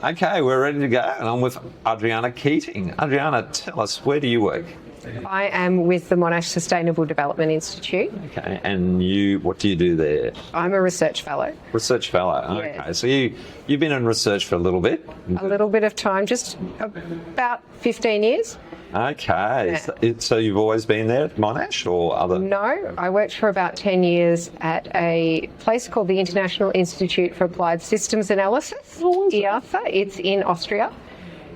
Okay, we're ready to go. And I'm with Adriana Keating. Adriana, tell us, where do you work? I am with the Monash Sustainable Development Institute. Okay, and what do you do there? I'm a research fellow. Research fellow. Okay, Yeah. so you've been in research for a little bit. A little bit of time, just about 15 years. Okay, so you've always been there at Monash or other? No, I worked for about 10 years at a place called the International Institute for Applied Systems Analysis, IASA. It's in Austria.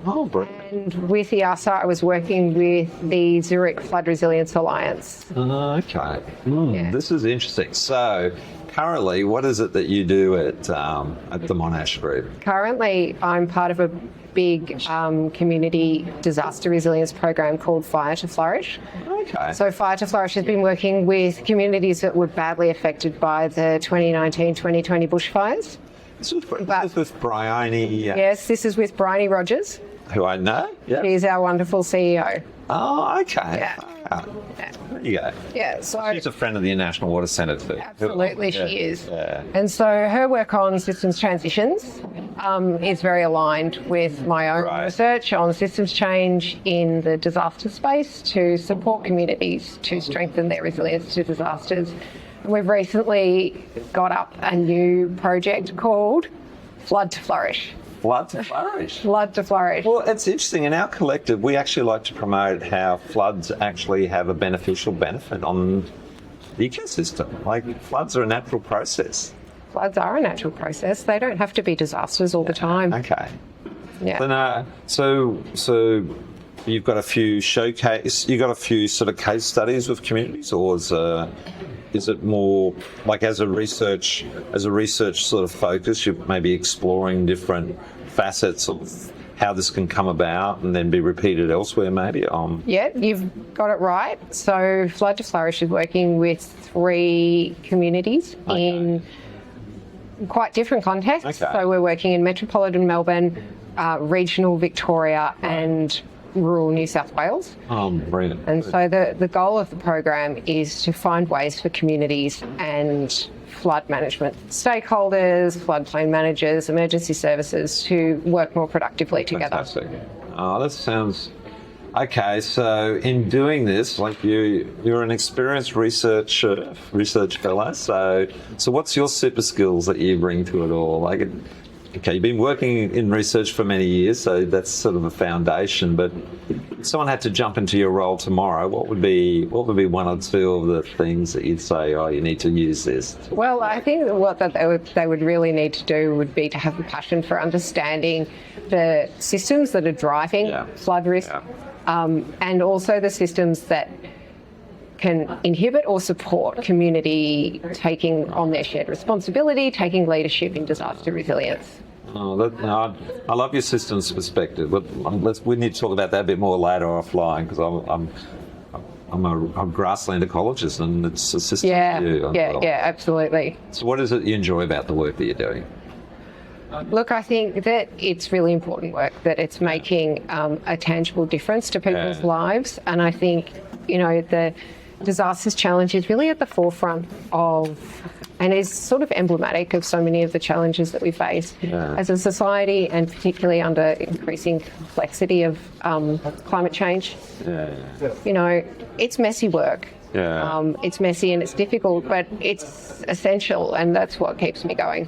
Oh, brilliant. And with IASA, I was working with the Zurich Flood Resilience Alliance. Okay. Yeah. This is interesting. So, currently, what is it that you do at the Monash Group? Currently, I'm part of a big community disaster resilience program called Fire to Flourish. Okay. So Fire to Flourish has been working with communities that were badly affected by the 2019-2020 bushfires. This is with Bryony. Yes, this is with Bryony Rogers. Who I know. Yeah. She's our wonderful CEO. Oh, okay. Yeah. There you go. Yeah, so She's a friend of the National Water Centre too. absolutely she is. Yeah. And so her work on systems transitions is very aligned with my own research on systems change in the disaster space to support communities to strengthen their resilience to disasters. And we've recently got up a new project called Flood to Flourish. Flood to Flourish. Flood to Flourish. Well, it's interesting. In our collective, we actually like to promote how floods actually have a beneficial benefit on the ecosystem. Like, floods are a natural process. Floods are a natural process. They don't have to be disasters all the time. Okay. Yeah. So you've got a few you've got a few sort of case studies with communities, or is it more like as a research sort of focus, you're maybe exploring different facets of how this can come about and then be repeated elsewhere maybe? Yeah, you've got it right. So Flood to Flourish is working with 3 communities in quite different contexts. Okay. So we're working in metropolitan Melbourne, regional Victoria and rural New South Wales. Brilliant. And so the goal of the program is to find ways for communities and flood management stakeholders, floodplain managers, emergency services to work more productively together. Fantastic. Oh, that sounds... Okay, so in doing this, like you're an experienced research fellow, so what's your super skills that you bring to it all? Like, okay, you've been working in research for many years, so that's sort of a foundation. But if someone had to jump into your role tomorrow, what would be 1 or 2 of the things that you'd say, oh, you need to use this? Well, I think what they would really need to do would be to have a passion for understanding the systems that are driving flood risk, and also the systems that can inhibit or support community taking on their shared responsibility, taking leadership in disaster resilience. I love your systems perspective. We need to talk about that a bit more later offline, because I'm a grassland ecologist and it's a system view. Yeah, absolutely. So what is it you enjoy about the work that you're doing? Look, I think that it's really important work, that it's making a tangible difference to people's lives. And I think, the disasters challenge is really at the forefront of, and is sort of emblematic of so many of the challenges that we face as a society, and particularly under increasing complexity of climate change. It's messy work. It's messy and it's difficult, but it's essential, and that's what keeps me going.